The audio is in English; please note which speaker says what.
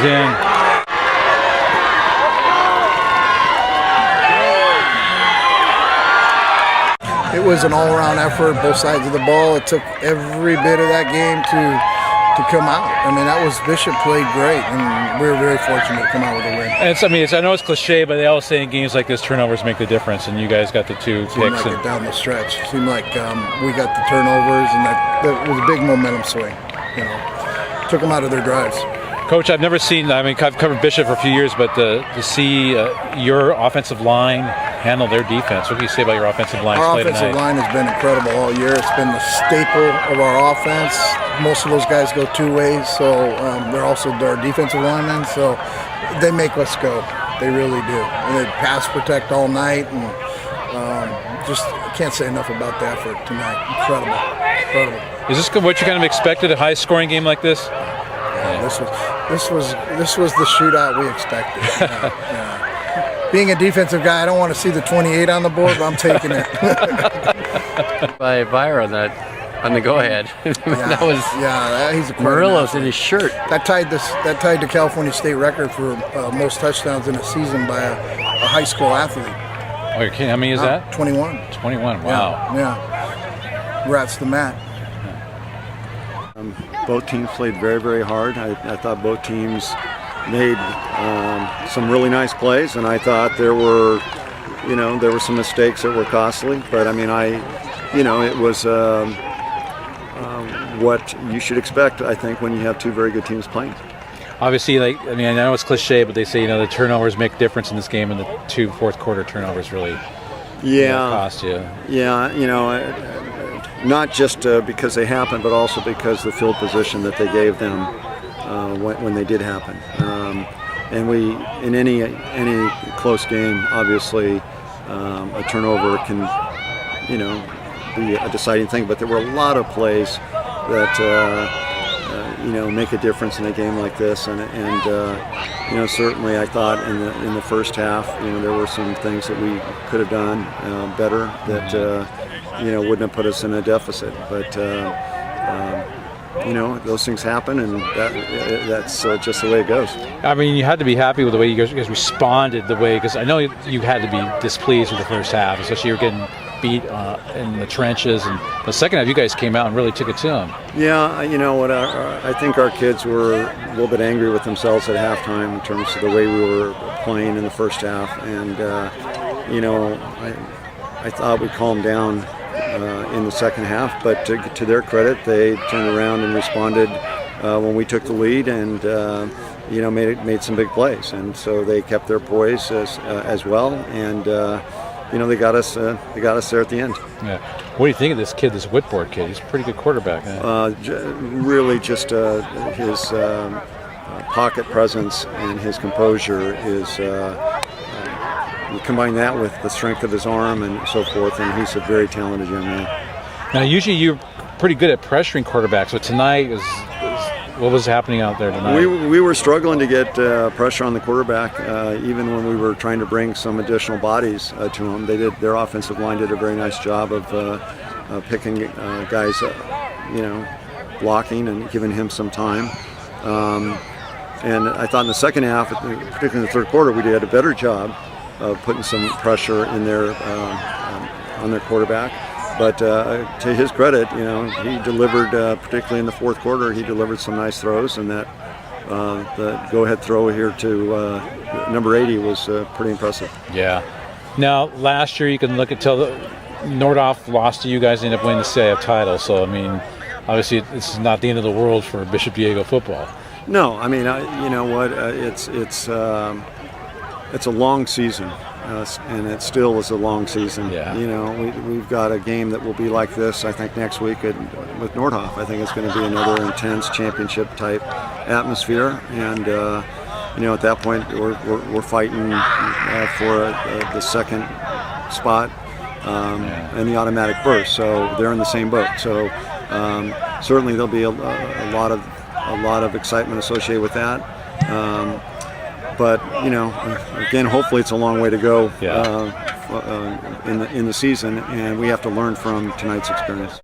Speaker 1: in.
Speaker 2: It was an all-around effort, both sides of the ball. It took every bit of that game to come out. I mean, Bishop played great, and we were very fortunate to come out with a win.
Speaker 1: And I know it's cliche, but they always say in games like this, turnovers make the difference, and you guys got the 2
Speaker 2: Seemed
Speaker 1: picks.
Speaker 2: like it down the stretch. Seemed like we got the turnovers, and that was a big momentum swing. Took them out of their drives.
Speaker 1: Coach, I've never seen, I've covered Bishop for a few years, but to see your offensive line handle their defense, what do you say about your offensive line?
Speaker 2: Our offensive line has been incredible all year. It's been the staple of our offense. Most of those guys go 2 ways, so they're also our defensive linemen, so they make us go. They really do. And they pass protect all night, and just can't say enough about the effort tonight. Incredible.
Speaker 1: Is this what you kind of expected, a high-scoring game like this?
Speaker 2: Yeah, this was the shootout we expected. Yeah. Being a defensive guy, I don't want to see the 28 on the board, but I'm taking it.
Speaker 3: By Byron on the go-ahead. That was
Speaker 2: he's a
Speaker 3: Murillo's in his shirt.
Speaker 2: That tied the California state record for most touchdowns in a season by a high school athlete.
Speaker 1: Oh, you're kidding. How many is that?
Speaker 2: 21.
Speaker 1: 21. Wow.
Speaker 2: Yeah. Congrats to Matt.
Speaker 4: Both teams played very, very hard. I thought both teams made some really nice plays, and I thought there were some mistakes that were costly. But I mean, it was what you should expect, I think, when you have 2 very good teams playing.
Speaker 1: Obviously, I know it's cliche, but they say the turnovers make a difference in this game, and the 2 fourth-quarter turnovers really cost you.
Speaker 4: Yeah, not just because they happened, but also because the field position that they gave them when they did happen. And in any close game, obviously, a turnover can, be a deciding thing. But there were a lot of plays that make a difference in a game like this. And certainly I thought in the first half, there were some things that we could have done better that wouldn't have put us in a deficit. But those things happen, and that's just the way it goes.
Speaker 1: I mean, you had to be happy with the way you guys responded, because I know you had to be displeased with the first half, especially you were getting beat in the trenches, and the second half you guys came out and really took it to them.
Speaker 4: Yeah, you know what, I think our kids were a little bit angry with themselves at halftime in terms of the way we were playing in the first half, and I thought we calmed down in the second half, but to their credit, they turned around and responded when we took the lead, and made some big plays, and so they kept their poise as well, and they got us there at the end.
Speaker 1: Yeah. What do you think of this kid, this Whitboard kid? He's a pretty good quarterback.
Speaker 4: Really, just his pocket presence and his composure is. You combine that with the strength of his arm and so forth, and he's a very talented young man.
Speaker 1: Now, usually you're pretty good at pressuring quarterbacks, but tonight what was happening out there tonight?
Speaker 4: We were struggling to get pressure on the quarterback, even when we were trying to bring some additional bodies to him. Their offensive line did a very nice job of picking guys, blocking and giving him some time. And I thought in the second half, particularly in the third quarter, we did a better job of putting some pressure in there on their quarterback. But to his credit, he delivered, particularly in the fourth quarter, he delivered some nice throws, and that the go-ahead throw here to number 80 was pretty impressive.
Speaker 1: Yeah. Now, last year you can look until Nordhoff lost to you guys, ended up winning the CIF title. So, I mean, obviously this is not the end of the world for Bishop Diego football.
Speaker 4: No, I mean, you know what? It's a long season, and it still is a long season.
Speaker 1: Yeah.
Speaker 4: We've got a game that will be like this, I think, next week with Nordhoff. I think it's going to be another intense championship-type atmosphere, and at that point, we're fighting for the second spot and the automatic berth. So they're in the same boat. So certainly there'll be a lot of excitement associated with that. But again, hopefully it's a long way to go in the season, and we have to learn from tonight's experience.